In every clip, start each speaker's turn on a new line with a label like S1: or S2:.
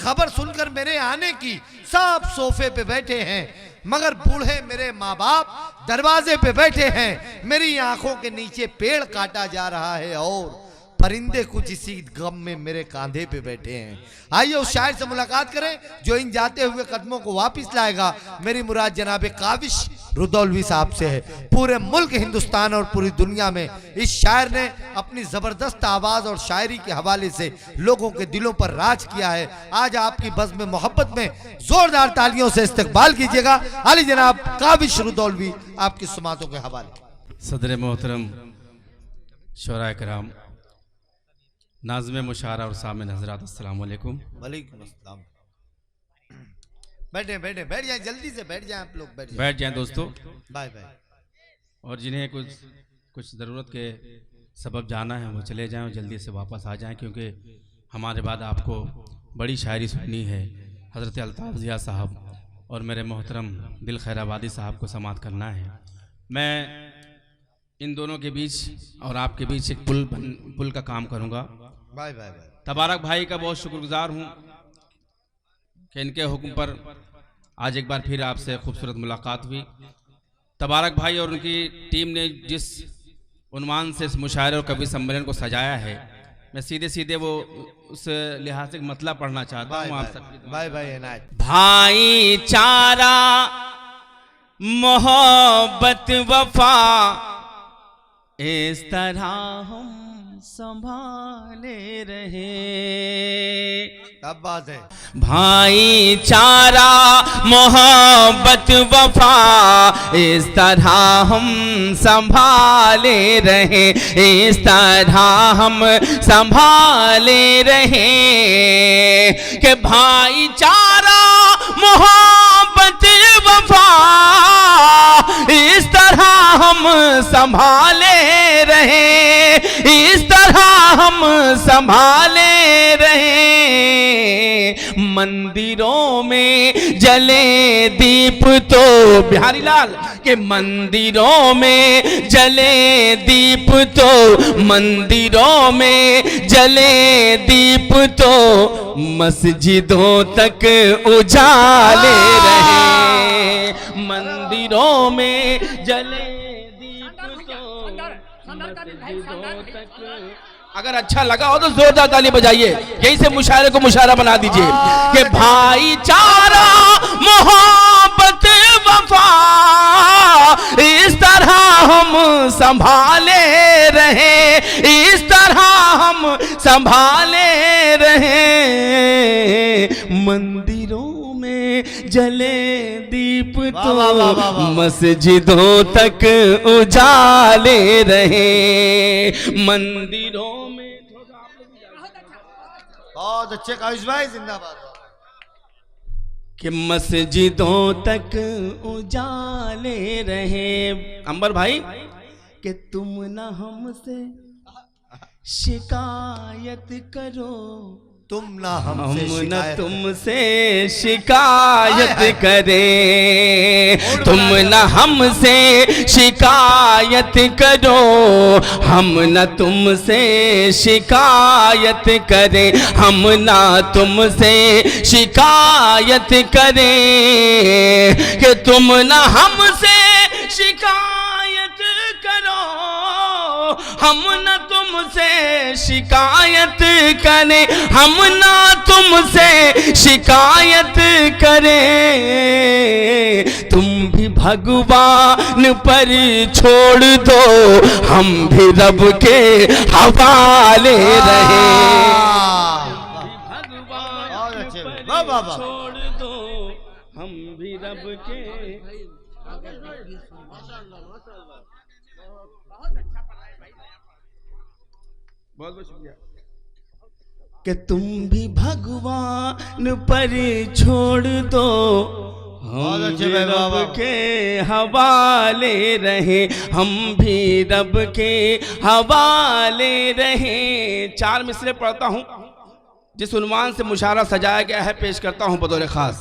S1: खबर सुनकर मेरे आने की सब सोफे पे बैठे हैं, मगर बूढ़े मेरे माँ बाप दरवाजे पे बैठे हैं। मेरी आंखों के नीचे पेड़ काटा जा रहा है और परिंदे कुछ इसी गम में मेरे कांधे पे बैठे हैं। आइए उस शायर से मुलाकात करें जो इन जाते हुए कदमों को वापस लाएगा। मेरी मुराद जनाब काविश रुदौलवी साहब से है। पूरे मुल्क हिंदुस्तान और पूरी दुनिया में इस शायर ने अपनी जबरदस्त आवाज और शायरी के हवाले से लोगों के दिलों पर राज किया है। आज आपकी बज़्म में मोहब्बत में जोरदार तालियों से इस्तकबाल कीजिएगा अली जनाब काविश रुदौलवी आपकी सुमातों के हवाले।
S2: सदर मोहतरम शोरा कराम, नाज़िम मुशारा और सामिन हज़रात, अस्सलाम वालेकुम।
S1: वालेकुम अस्सलाम। बैठे बैठे बैठ जाए, जल्दी से बैठ जाए, आप लोग
S2: बैठ जाएं दोस्तों।
S1: Bye bye.
S2: और जिन्हें कुछ ज़रूरत के सबब जाना है वो चले जाएं और जल्दी से वापस आ जाएं, क्योंकि हमारे बाद आपको बड़ी शायरी सुननी है। हज़रत अल्ताफ़ ज़िया साहब और मेरे मोहतरम दिल खैराबादी साहब को समाअत करना है। मैं इन दोनों के बीच और आपके बीच एक पुल का काम करूँगा।
S1: Bye bye bye.
S2: तबारक भाई का बहुत शुक्रगुजार हूँ कि इनके हुक्म पर आज एक बार फिर आपसे खूबसूरत मुलाकात हुई। तबारक भाई और उनकी टीम ने जिस उन्वान से इस मुशायरे और कवि सम्मेलन को सजाया है, मैं सीधे सीधे वो उस लिहाज से मतलब पढ़ना चाहता हूँ आप सब।
S1: बाय बाय इनायत।
S2: भाईचारा मोहब्बत वफा इस तरह हम संभाले रहे।
S1: अब बात है।
S2: भाईचारा मोहब्बत वफा इस तरह हम संभाले रहे, इस तरह हम संभाले रहे कि भाईचारा मोहब्बत वफा इस तरह हम संभाले रहे, इस तरह हम संभाले रहे। मंदिरों में जले दीप तो बिहारी लाल के मंदिरों में जले दीप तो, मंदिरों में जले दीप तो मस्जिदों तक उजाले रहे। मंदिरों में जले दीप तो मस्जिदों तक। अगर अच्छा लगा हो तो जोरदार ताली बजाइए, यही से मुशायरे को मुशायरा बना दीजिए कि भाईचारा मोहब्बत वफा इस तरह हम संभाले रहे, इस तरह हम संभाले रहे। मंदिरों में जले दीप तो मस्जिदों तक उजाले रहे। मंदिरों में
S1: बहुत अच्छे काविश भाई, जिंदाबाद।
S2: कि मस्जिदों तक उजाले रहे। अंबर भाई कि तुम न हमसे शिकायत करो,
S1: तुम ना
S2: हम
S1: हमसे
S2: न तुमसे शिकायत करें, तुम न हमसे शिकायत करो, हम न तुमसे शिकायत करें, हम न तुमसे शिकायत करें कि तुम न हमसे शिकायत करो, हम न तुमसे शिकायत करें, हम ना तुमसे शिकायत करें। तुम भी भगवान पर छोड़ दो, हम भी रब के हवाले रहे। भगवान पर छोड़ दो, हम भी रब के। बहुत बहुत शुक्रिया। कि तुम भी भगवान पर छोड़ दो, हम भी रब के हवाले रहे, हम भी रब के हवाले रहे। 4 मिसरे पढ़ता हूँ जिस उन्वान से मुशायरा सजाया गया है, पेश करता हूँ बतौर खास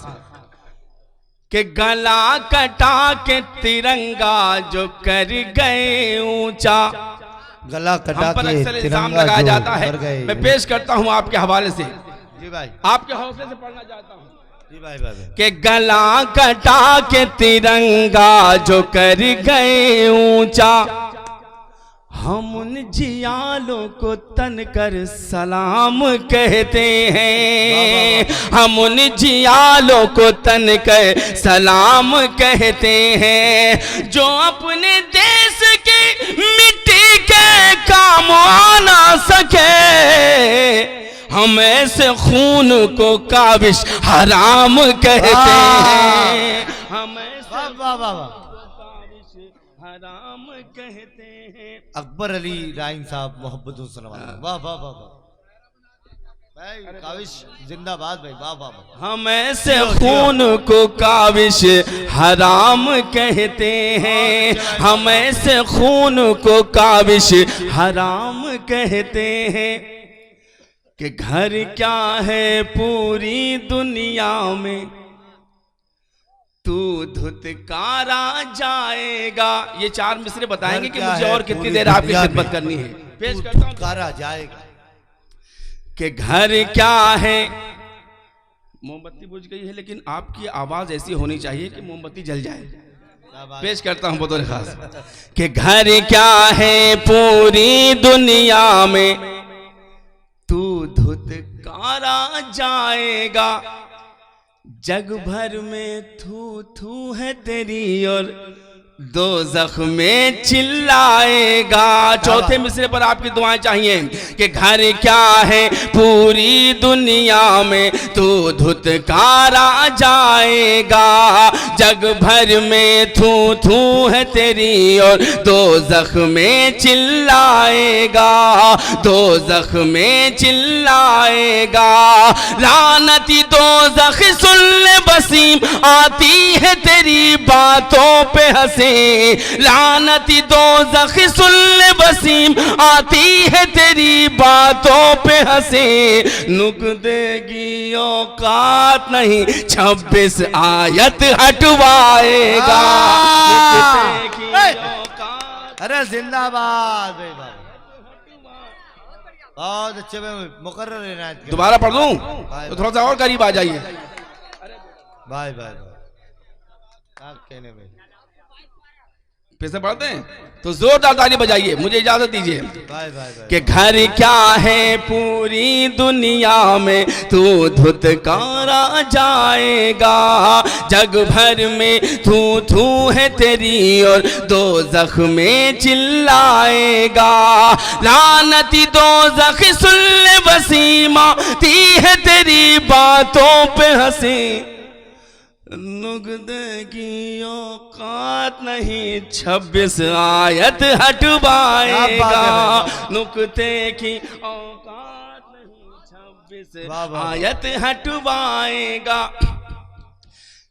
S2: कि गला कटा के तिरंगा जो कर गए ऊंचा,
S1: गला कटा
S2: हम पर
S1: के
S2: अक्सर इल्जाम
S1: तिरंगा
S2: लगाया
S1: जो
S2: जाता है।
S1: कर गए।
S2: मैं पेश करता हूं आपके हवाले से
S1: जी भाई,
S2: आपके हौसले से पढ़ना चाहता हूँ।
S1: जी भाई भाई,
S2: कि गला कटा के तिरंगा जो कर गए ऊंचा, हम उन जियालों को तन कर सलाम कहते हैं। हम उन जियालों को तन कर सलाम कहते हैं, जो अपने देश की मिट्टी के काम आ सके। हम ऐसे खून को काबिश हराम कहते हैं। हम ऐसे काबिश हराम कहते हैं।
S1: अकबर अली राइन साहब मोहब्बत सलमान, वाह वाह वाह वाह भाई, काविश जिंदाबाद भाई, वाह वाह वाह।
S2: हम ऐसे खून को काबिश हराम कहते हैं। हम ऐसे खून को काबिश हराम कहते हैं। कि घर क्या है पूरी दुनिया में, तू धुतकारा जाएगा। ये 4 मिसरे बताएंगे कि मुझे और कितनी देर आपकी खिदमत करनी है। पेश करता हूं,
S1: धुतकारा जाएगा।
S2: कि घर क्या है, मोमबत्ती बुझ गई है लेकिन आपकी आवाज ऐसी होनी चाहिए कि मोमबत्ती जल जाए। पेश करता हूं बतौर खास कि घर क्या है पूरी दुनिया में, तू धुतकारा जाएगा। जग भर में थू थू है तेरी और दोज़ख में चिल्लाएगा। चौथे मिसरे पर आपकी दुआएं चाहिए कि घर क्या है पूरी दुनिया में, तू धुतकारा जाएगा। जग भर में थू थू है तेरी और दोज़ख में चिल्लाएगा। दोज़ख में चिल्लाएगा। लानती दोज़ख सुन ले वसीम, आती है तेरी बातों पे हंसी। लानती दोज़ख सुन ले वसीम, आती है तेरी बातों पे हंसे। नुक देगी औकात नहीं, 26 आयत हटवाएगा।
S1: अरे जिंदाबाद भाई, बहुत अच्छे में मुकर्रर इनायत किया।
S2: दोबारा पढ़ दूं तो थोड़ा सा और करीब आ जाइए।
S1: भाई भाई कहने में
S2: फिर से पढ़ते हैं तो जोरदार ताली बजाइए। मुझे इजाजत दीजिए
S1: भाई
S2: कि घर क्या है पूरी दुनिया में, तू धुतकारा जाएगा। जग भर में थू थू है तेरी और दोज़ख में चिल्लाएगा। लानती दोज़ख सुन ले वसीमा, ती है तेरी बातों पे हंसी। नुक्ते की औकात नहीं, 26 आयत हटवाएगा। नुक्ते की औकात नहीं, 26 आयत हटवाएगा।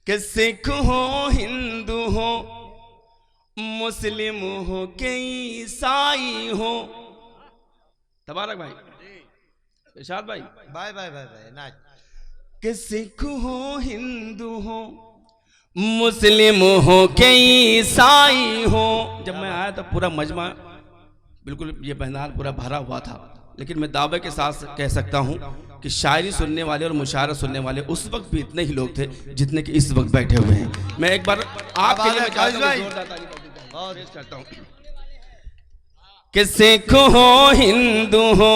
S2: कि सिख हो हिंदू हो मुस्लिम हो के ईसाई हो। तबारक भाई, इरशाद भाई,
S1: भाई भाई भाई भाई ना,
S2: कि सिख हो हिंदू हो मुस्लिम हो के ईसाई हो। जब मैं आया तो पूरा मजमा बिल्कुल ये पंडाल पूरा भरा हुआ था, लेकिन मैं दावे के साथ कह सकता हूँ कि शायरी सुनने वाले और मुशायरा सुनने वाले उस वक्त भी इतने ही लोग थे जितने कि इस वक्त बैठे हुए हैं। मैं एक बार आपके लिए करता हूँ कि सिख हो हिंदू हो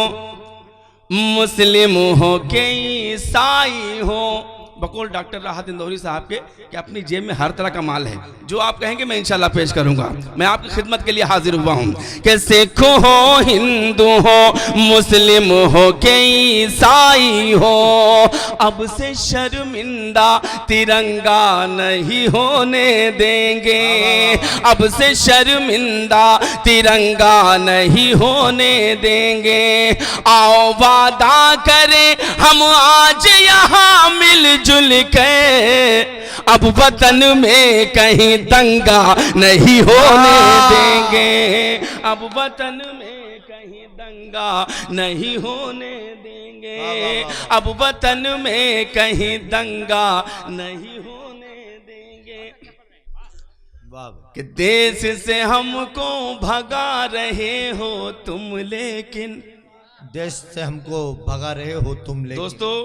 S2: मुस्लिम हो के ईसाई हो। बकौल डॉक्टर राहत इंदौरी साहब के कि अपनी जेब में हर तरह का माल है, जो आप कहेंगे मैं इंशाल्लाह पेश करूंगा। मैं आपकी खिदमत के लिए हाजिर हुआ हूं कि सिख हो हिंदू हो मुस्लिम हो के ईसाई हो। अब से शर्मिंदा तिरंगा नहीं होने देंगे। अब से शर्मिंदा तिरंगा नहीं होने देंगे। आओ वादा करें हम आज यहाँ मिलजुल के, अब वतन में कहीं दंगा नहीं होने देंगे। अब वतन में कहीं दंगा नहीं होने देंगे। अब वतन में कहीं दंगा नहीं होने देंगे। कि देश से हमको भगा रहे हो तुम, लेकिन
S1: देश से हमको भगा रहे हो तुम, लेकिन
S2: दोस्तों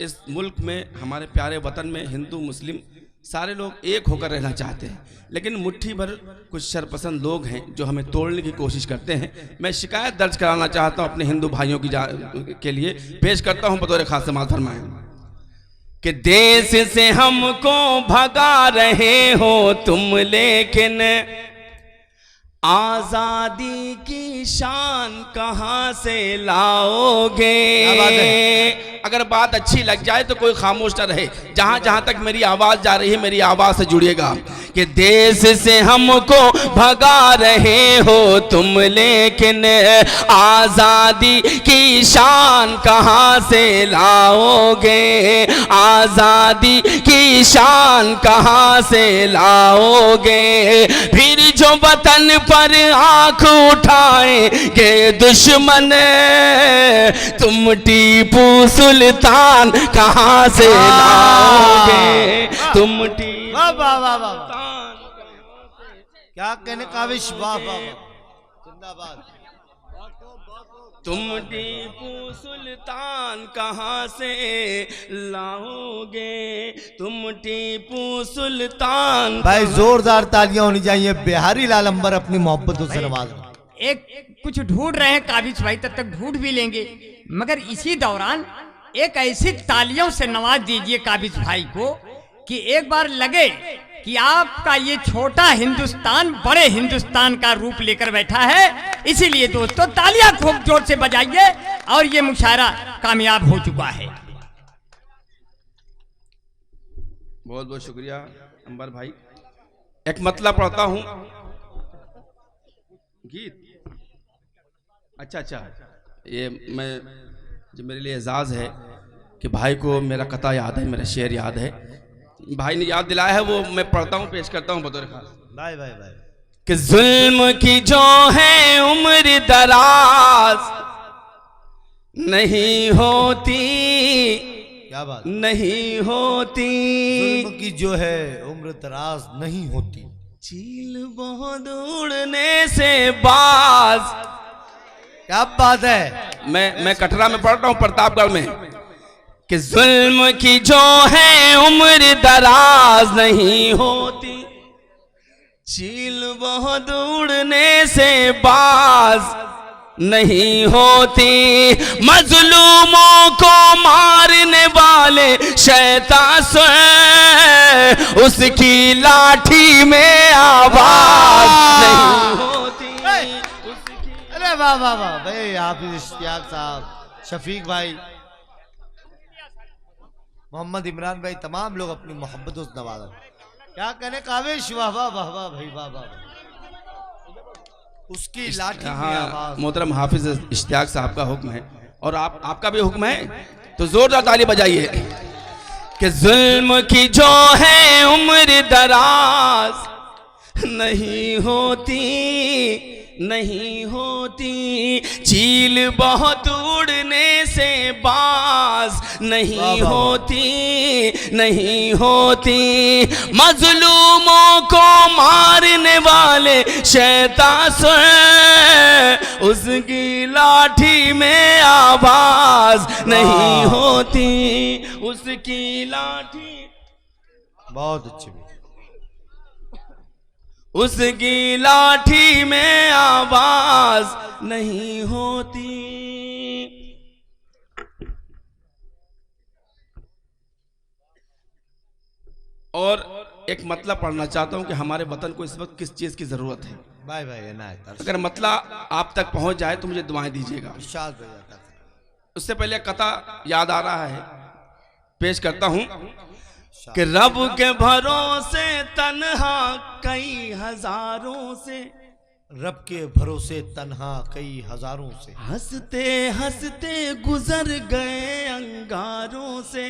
S2: इस मुल्क में, हमारे प्यारे वतन में हिंदू मुस्लिम सारे लोग एक होकर रहना चाहते हैं, लेकिन मुट्ठी भर कुछ शरपसंद लोग हैं जो हमें तोड़ने की कोशिश करते हैं। मैं शिकायत दर्ज कराना चाहता हूं अपने हिंदू भाइयों के लिए, पेश करता हूं बतौर खास समाअत फरमाएं कि देश से हमको भगा रहे हो तुम, लेकिन आजादी की शान कहां से लाओगे। अगर बात अच्छी लग जाए तो कोई खामोश न रहे। जहां जहां तक मेरी आवाज जा रही है, मेरी आवाज से जुड़िएगा कि देश से हमको भगा रहे हो तुम, लेकिन आजादी की शान कहां से लाओगे। आजादी की शान कहां से लाओगे। फिर जो वतन पर आंख उठाएंगे दुश्मन, तुम टीपू सुल्तान कहां से लाओगे। तुम टीपू सुल्तान,
S1: क्या कहने काविश, वाह वाह जिंदाबाद।
S2: तुम टीपू सुल्तान कहां से लाओगे। तुम टीपू सुल्तान।
S1: भाई जोरदार तालियां होनी चाहिए। बिहारी लाल अंबर अपनी मोहब्बतों से नवाज।
S3: एक कुछ ढूंढ रहे हैं काबिज भाई, तब तक ढूंढ भी लेंगे, मगर इसी दौरान एक ऐसी तालियों से नवाज दीजिए काबिज भाई को कि एक बार लगे कि आपका ये छोटा हिंदुस्तान बड़े हिंदुस्तान का रूप लेकर बैठा है। इसीलिए दोस्तों तालियां खूब जोर से बजाइए, और ये मुशायरा कामयाब हो चुका है।
S2: बहुत बहुत शुक्रिया अंबर भाई। एक मतलब पढ़ता हूं गीत। अच्छा, ये मैं, जो मेरे लिए एजाज है कि भाई को मेरा कथा याद है, मेरा शेर याद है, भाई ने याद दिलाया है, वो मैं पढ़ता हूं, पेश करता हूं बतौर खास।
S1: भाई
S2: कि जुल्म की जो है उम्र दराज नहीं होती।
S1: क्या बात।
S2: नहीं होती।
S1: जुल्म की जो है उम्र दराज नहीं होती।
S2: चील बहुत उड़ने से बाज।
S1: क्या बात है।
S2: मैं कटरा में पढ़ रहा हूं, प्रतापगढ़ में, कि जुल्म की जो है उम्र दराज नहीं होती। चील बहुत उड़ने से बाज नहीं होती। मजलूमों को मारने वाले शैतान स्वयं, उसकी लाठी में आवाज नहीं होती।
S1: अरे वाह वाह वाह भाई, हाफिज इश्तियाक साहब, शफीक भाई, मोहम्मद इमरान भाई, तमाम लोग अपनी मोहब्बतों से नवाजा। क्या कहने काविश, वाह वाह वाह वाह भाई, वाह वाह। उसकी लाठी में आवाज।
S2: मोहतरम हाफिज इश्तियाक साहब का हुक्म है, और आपका भी हुक्म है, तो जोरदार ताली बजाइए कि जुल्म की जो है उम्र दराज नहीं होती। नहीं होती। चील बहुत उड़ने से बाज नहीं होती। नहीं होती। मजलूमों को मारने वाले शैतान स्वयं, उसकी लाठी में आवाज नहीं होती। उसकी लाठी।
S1: बहुत अच्छी।
S2: उसकी लाठी में आवाज नहीं होती। और एक मतलब पढ़ना चाहता हूं कि हमारे वतन को इस वक्त किस चीज की जरूरत है।
S1: भाई भाई
S2: अगर मतलब आप तक पहुंच जाए तो मुझे दुआएं दीजिएगा। उससे पहले कथा याद आ रहा है, पेश करता हूं कि रब के भरोसे तन्हा कई हजारों से।
S1: रब के भरोसे तन्हा कई हजारों से।
S2: हंसते हंसते गुजर गए अंगारों से।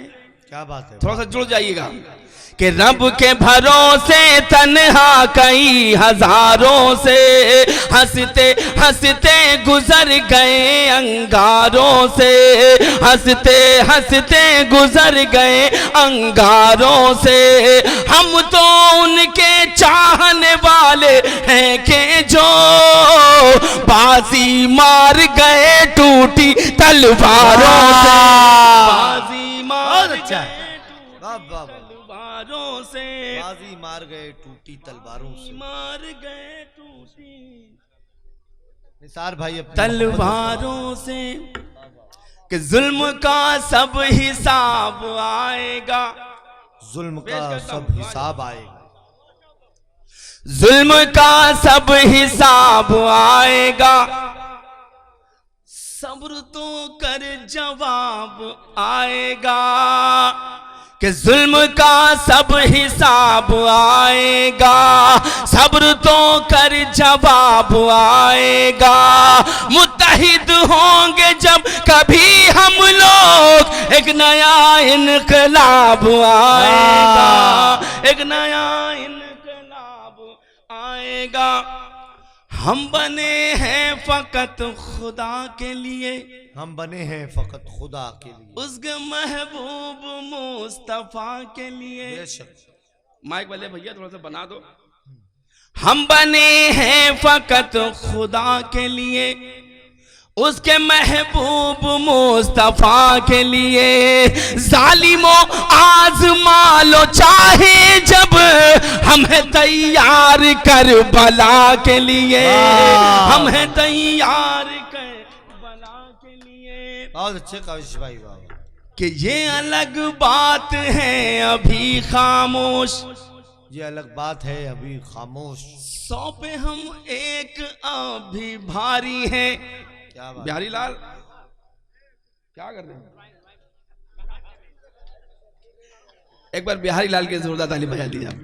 S1: क्या बात है।
S2: थोड़ा सा जुड़ जाइएगा कि रब के भरोसे तन्हा कई हजारों से। हंसते हंसते गुजर गए अंगारों से। हंसते हंसते गुजर गए अंगारों से। हम तो उनके चाहने वाले हैं कि जो बाजी मार गए टूटी तलवारों से। बाजी मार
S1: बहुत अच्छा
S2: गए
S1: है।
S2: टूटी
S1: वाह वाह वाह।
S2: तलवारों से,
S1: बाजी मार गए टूटी तलवारों से।
S2: मार गए टूटी
S1: निसार भाई अपनी
S2: तलवारों से, कि जुल्म का सब हिसाब आएगा,
S1: जुल्म का सब हिसाब आएगा,
S2: जुल्म का सब हिसाब आएगा, सब्र तो कर जवाब आएगा, कि जुल्म का सब हिसाब आएगा, सब्र तो कर जवाब आएगा, मुत्तहिद होंगे जब कभी हम लोग, एक नया इनकलाब आएगा, एक नया इनकलाब आएगा। हम बने हैं फकत खुदा के लिए,
S1: हम बने हैं फकत खुदा के लिए,
S2: उसके महबूब मुस्तफा के लिए।
S1: बेशक।
S2: माइक वाले भैया थोड़ा सा बना दो। हम बने हैं फकत खुदा के लिए, उसके महबूब मुस्तफा के लिए। जालिमो आजमा लो चाहे जब, हमें तैयार कर बला के लिए, हमें तैयार कर बला के लिए।
S1: बहुत अच्छे काविश भाई वाह।
S2: कि ये अलग बात है अभी खामोश,
S1: ये अलग बात है अभी खामोश,
S2: सौ पे हम एक अभी भारी है।
S1: क्या बात।
S2: बिहारी लाल क्या कर रहे हैं? एक बार बिहारी लाल के जोरदार ताली बजा दीजिए आप।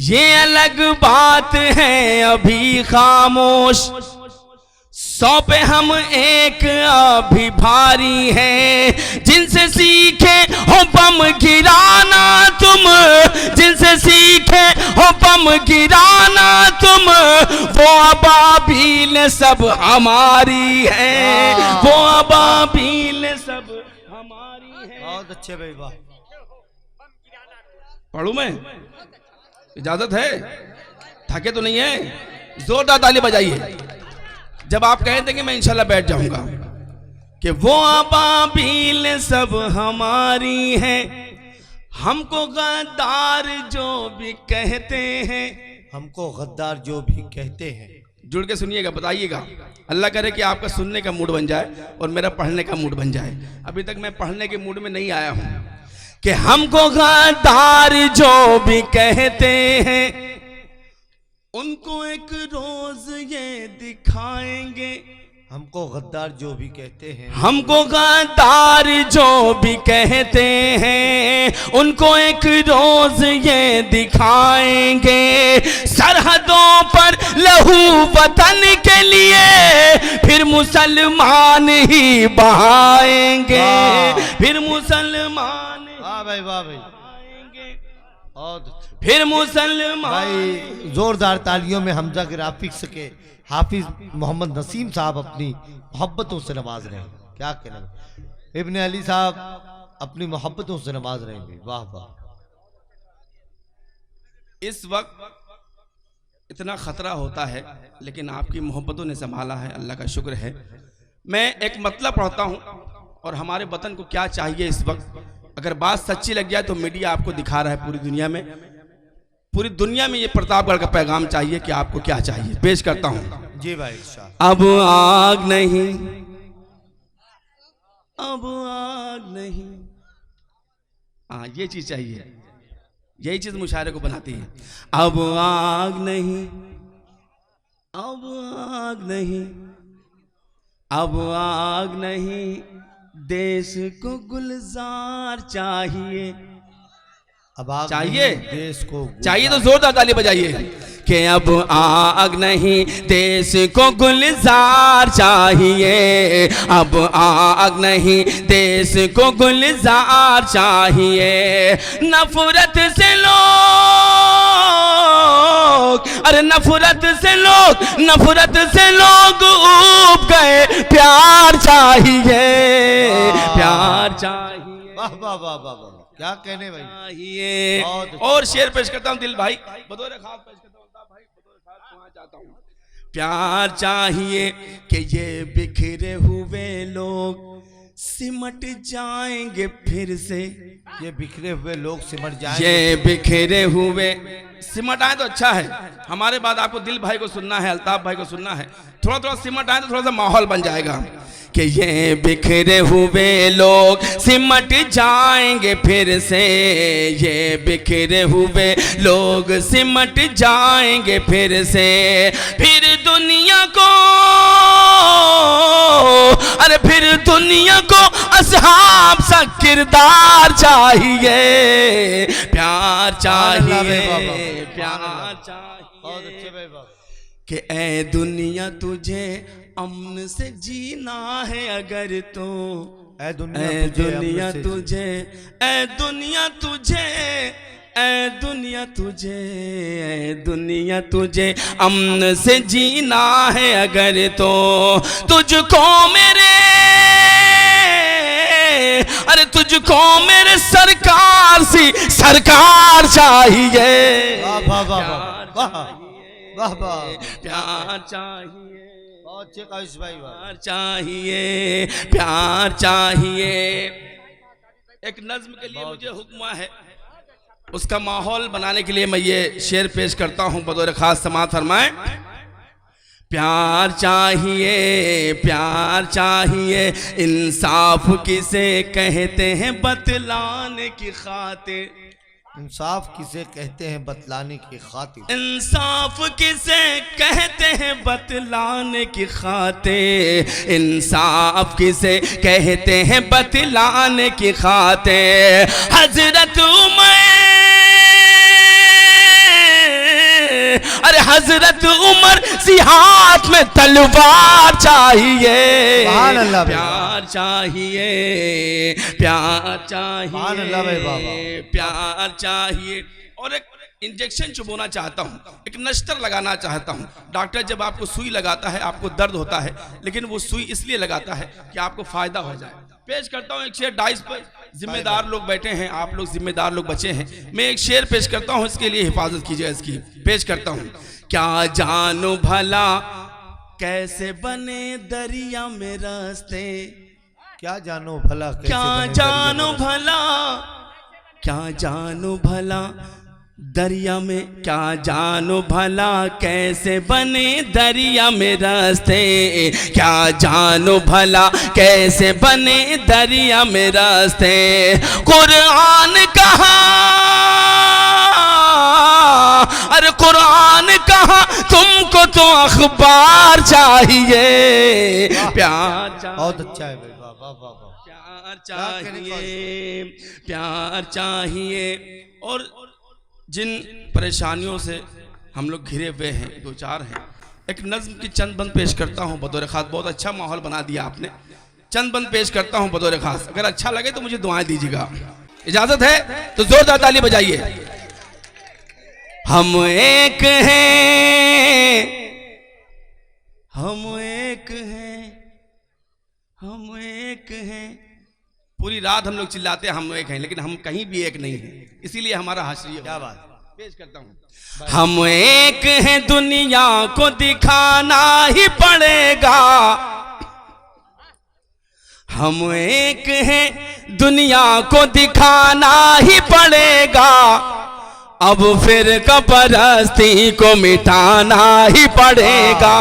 S2: ये अलग बात है अभी खामोश, सौ पे हम एक अभी भारी है। जिनसे सीखे हो बम गिराना तुम, जिनसे सीखे हो बम गिराना तुम, वो अबाबील सब हमारी है, वो अबाबील सब हमारी है।
S1: बहुत अच्छे भाई वाह।
S2: पढ़ू मैं? इजाजत है? थके तो नहीं है? जोरदार ताली बजाइए जब आप कह देंगे मैं इंशाल्लाह बैठ जाऊंगा। कि वो अबाबील सब हमारी है, हमको गद्दार जो भी कहते हैं,
S1: हमको गद्दार जो भी कहते हैं।
S2: जुड़ के सुनिएगा, बताइएगा। अल्लाह करे कि आपका सुनने का मूड बन जाए और मेरा पढ़ने का मूड बन जाए। अभी तक मैं पढ़ने के मूड में नहीं आया हूं। कि हमको गद्दार जो भी कहते हैं, उनको एक रोज ये दिखाएंगे।
S1: हमको गद्दार जो भी कहते हैं,
S2: हमको गद्दार जो भी कहते हैं, उनको एक रोज ये दिखाएंगे। सरहदों पर लहू वतन के लिए फिर मुसलमान ही बहाएंगे, फिर मुसलमान
S1: वाह भाई वाह भाई।
S2: बहाएंगे,
S1: और
S2: फिर मुसलमान।
S1: भाई जोरदार तालियों में हमजा ग्राफिक्स के हाफिज मोहम्मद नसीम साहब अपनी मोहब्बतों से नवाज रहे हैं। क्या कहना, इब्ने अली साहब अपनी मोहब्बतों से नवाज रहे हैं। वाह वाह।
S2: इस वक्त इतना खतरा होता है लेकिन आपकी मोहब्बतों ने संभाला है, अल्लाह का शुक्र है। मैं एक मतलब पढ़ता हूं और हमारे वतन को क्या चाहिए इस वक्त। अगर बात सच्ची लग जाए तो मीडिया आपको दिखा रहा है पूरी दुनिया में, पूरी दुनिया में ये प्रतापगढ़ का पैगाम चाहिए कि आपको क्या चाहिए। पेश करता हूं।
S1: जी भाई।
S2: अब आग नहीं, अब आग नहीं। हाँ, ये चीज चाहिए, यही चीज मुशायरे को बनाती है। अब आग नहीं, अब आग नहीं, अब आग नहीं, देश को गुलजार चाहिए।
S1: अब आग
S2: चाहिए?
S1: नहीं, देश को
S2: चाहिए तो जोरदार ताली बजाइए। कि अब आग नहीं, देश को गुलजार चाहिए। अब आग नहीं, देश को गुलजार चाहिए। नफरत से लोग, अरे नफरत से लोग, नफरत से लोग ऊब गए। प्यार चाहिए, प्यार चाहिए।
S1: वाह वाह वाह वाह वाह। क्या कहने भाई।
S2: चाहिए।
S1: बहुत अच्छा।
S2: और शेर पेश करता हूं दिल भाई, बतौर खास पेश करता हूं भाई, बतौर खास वहां जाता हूं। प्यार चाहिए कि ये बिखरे हुए लोग सिमट जाएंगे फिर से।
S1: ये बिखरे हुए लोग सिमट जाएंगे।
S2: ये बिखरे हुए सिमट आए तो अच्छा है। हमारे बाद आपको दिल भाई को सुनना है, अल्ताफ भाई को सुनना है। थोड़ा थोड़ा सिमट आए तो थोड़ा सा माहौल बन जाएगा कि ये बिखरे हुए लोग सिमट जाएंगे फिर से। ये बिखरे हुए लोग सिमट जाएंगे फिर से। फिर दुनिया को, अरे फिर दुनिया को असहाब सा किरदार चाहिए। प्यार चाहिए, प्यार चाहिए कि ऐ दुनिया तुझे अमन से जीना है अगर तो।
S1: ऐ
S2: ऐ
S1: दुनिया
S2: दुनिया तुझे, ऐ दुनिया तुझे, ऐ दुनिया तुझे, ऐ दुनिया तुझे अमन से जीना है अगर तो। तुझको मेरे, अरे तुझको मेरे सरकार सी सरकार चाहिए।
S1: वाह वाह वाह वाह वाह वाह,
S2: प्यार चाहिए,
S1: बहुत अच्छे काबिज भाई,
S2: प्यार चाहिए, प्यार चाहिए। एक नज्म के लिए मुझे हुक्म है, उसका माहौल बनाने के लिए मैं ये शेर पेश करता हूं, बतौर खास समाअत फरमाएं। प्यार चाहिए, प्यार चाहिए, इंसाफ किसे कहते हैं बतलाने की खातिर।
S1: इंसाफ किसे कहते हैं बतलाने की खातिर।
S2: इंसाफ किसे कहते हैं बतलाने की खातिर। इंसाफ किसे कहते हैं बतलाने की खातिर। हजरत उमर, अरे हजरत उमर सी हाथ में तलवार चाहिए। प्यार चाहिए, प्यार चाहिए, प्यार चाहिए। और एक इंजेक्शन चुभोना चाहता हूँ, एक नश्तर लगाना चाहता हूँ। डॉक्टर जब आपको सुई लगाता है आपको दर्द होता है, लेकिन वो सुई इसलिए लगाता है कि आपको फायदा हो जाए। पेश करता हूँ एक शेर, डाइस पर जिम्मेदार लोग बैठे हैं, आप लोग जिम्मेदार लोग बचे हैं। मैं एक शेर पेश करता हूँ, इसके लिए हिफाजत कीजिए इसकी। पेश करता हूँ। क्या जानो भला कैसे बने दरिया में रास्ते।
S1: क्या जानो भला कैसे
S2: क्या
S1: बने
S2: जानो भला, क्या जानो भला दरिया में, क्या जानो भला कैसे बने दरिया में रास्ते। क्या जानो भला कैसे बने दरिया में रास्ते। कुरान कहा, अरे कुरान कहा तुमको तो अखबार चाहिए। प्यार चाहिए,
S1: बहुत अच्छा है भाई, वाह वाह वाह वाह।
S2: प्यार चाहिए, प्यार चाहिए। और जिन परेशानियों से हम लोग घिरे हुए हैं, दो चार हैं, एक नज्म की चंद बंद पेश करता हूँ बतौर खास। बहुत अच्छा माहौल बना दिया आपने। चंद बंद पेश करता हूँ बतौर खास, अगर अच्छा लगे तो मुझे दुआएं दीजिएगा। इजाजत है तो जोरदार ताली बजाइए। हम एक हैं, हम एक हैं, हम एक हैं। पूरी रात हम लोग चिल्लाते हैं हम एक हैं, लेकिन हम कहीं भी एक नहीं हैं, इसीलिए हमारा हाशिया। क्या बात पेश करता हूँ। हम एक हैं, दुनिया को दिखाना ही पड़ेगा। हम एक हैं, दुनिया को दिखाना ही पड़ेगा। अब फिर कपरस्ती को मिटाना ही पड़ेगा।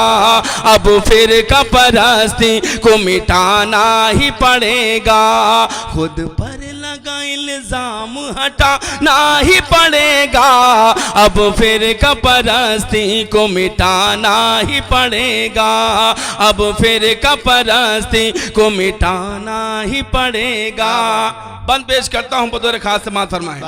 S2: अब फिर कपरस्ती को मिटाना ही पड़ेगा। खुद पर लगा इल्जाम हटाना ही पड़ेगा। अब फिर कपरस्ती को मिटाना ही पड़ेगा। अब फिर कपरस्ती को मिटाना ही पड़ेगा। बंद पेश करता हूं बतौर खास समाअत फरमाएं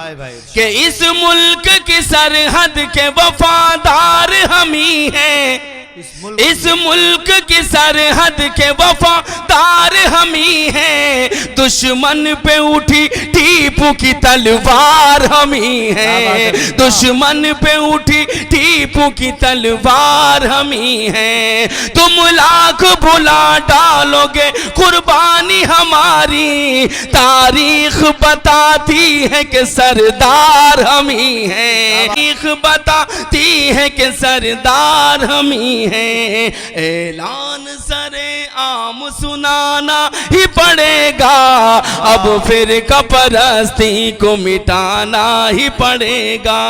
S2: कि इस मुल्क की सरहद के वफादार हम ही हैं। इस मुल्क की सरहद के वफादार हम ही हैं। दुश्मन पे उठी टीपू की तलवार हम ही हैं। दुश्मन पे उठी टीपू की तलवार हम ही हैं। तुम लाख भुला डालोगे कुर्बानी हमारी, तारीख बताती है कि सरदार हम ही हैं। तारीख बताती है कि सरदार हम ही है, ऐलान सरे आम सुनाना ही पड़ेगा, अब फिर कपरस्ती को मिटाना ही पड़ेगा,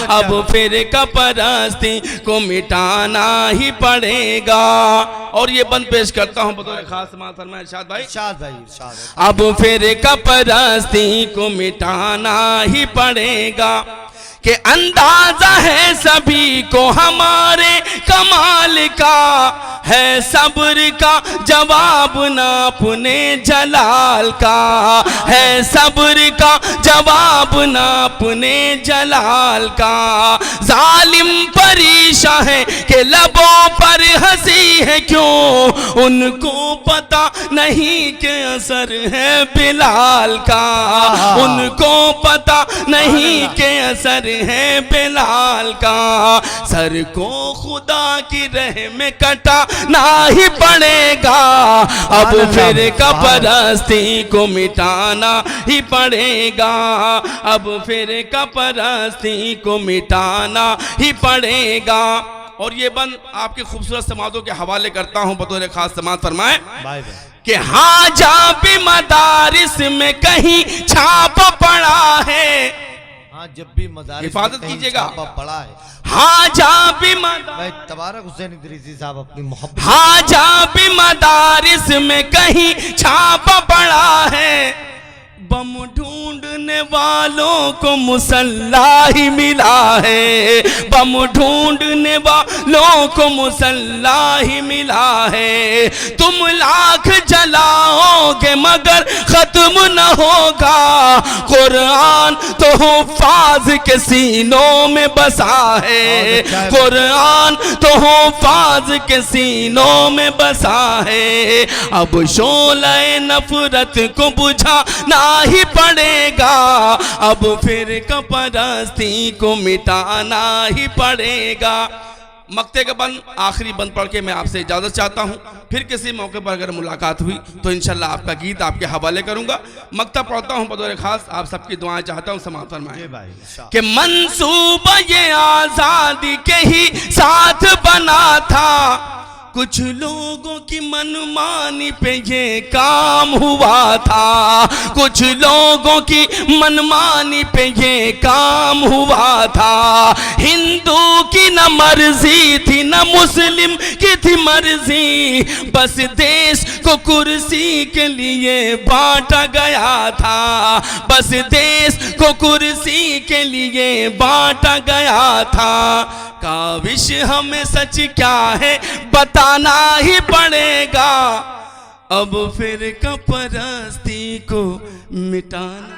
S2: अब फिर कपरस्ती को मिटाना ही पड़ेगा। और ये बंद पेश करता हूं बतौर खास समाअत फरमाए इरशाद भाई, अब फिर कपरस्ती को मिटाना ही पड़ेगा कि अंदाजा है सभी को हमारे कमाल का, है सब्र का जवाब ना अपने जलाल का, है सब्र का जवाब ना अपने जलाल का। जालिम परेशान है कि लबों पर हंसी है क्यों, उनको पता नहीं कि असर है बिलाल का, उनको पता नहीं कि असर है बिलाल का। सर को खुदा की राह में कटा ना ही पड़ेगा, अब फिर कपरस्ती को मिटाना ही पड़ेगा, अब फिर कपरस्ती को मिटाना ही पड़ेगा। और ये बंद आपके खूबसूरत समातों के हवाले करता हूं बतौर खास समात फरमाए कि हाजा भी मदारिस में कहीं छाप पड़ा है,
S1: हाँ जब भी मदारिस
S2: हिफाजत कीजिएगा,
S1: पड़ा है,
S2: हाजा भी
S1: तबारक हुसैन इदरीसी साहब अपनी मोहब्बत,
S2: हाजा भी मदारिस में कहीं छाप पड़ा है, बम ढूंढने वालों को मुसल्ला ही मिला है, बम ढूंढने वालों को मुसल्ला ही मिला है। तुम लाख जलाओगे मगर खत्म न होगा, कुरान तो हुफ्फाज के सीनों में बसा है, कुरान तो हुफ्फाज के सीनों में बसा है। अब शोले नफरत को बुझा ना ही पड़ेगा, अब फिर कपरस्ती को मिटाना ही पड़ेगा। मक्ते का बंद आखिरी बंद पढ़ के मैं आपसे इजाजत चाहता हूं, फिर किसी मौके पर अगर मुलाकात हुई तो इंशाल्लाह आपका गीत आपके हवाले करूंगा। मक्ता पढ़ता हूं बतौर खास, आप सबकी दुआएं चाहता हूं, समाअत फरमाएं कि मंसूबा ये आजादी के ही साथ बना था, कुछ लोगों की मनमानी पे ये काम हुआ था, कुछ लोगों की मनमानी पे ये काम हुआ था। हिंदू की न मर्जी थी न मुस्लिम की थी मर्जी, बस देश को कुर्सी के लिए बांटा गया था, बस देश को कुर्सी के लिए बांटा गया था। काविश हमें सच क्या है बताना ही पड़ेगा, अब फिर कपरस्ती को मिटाना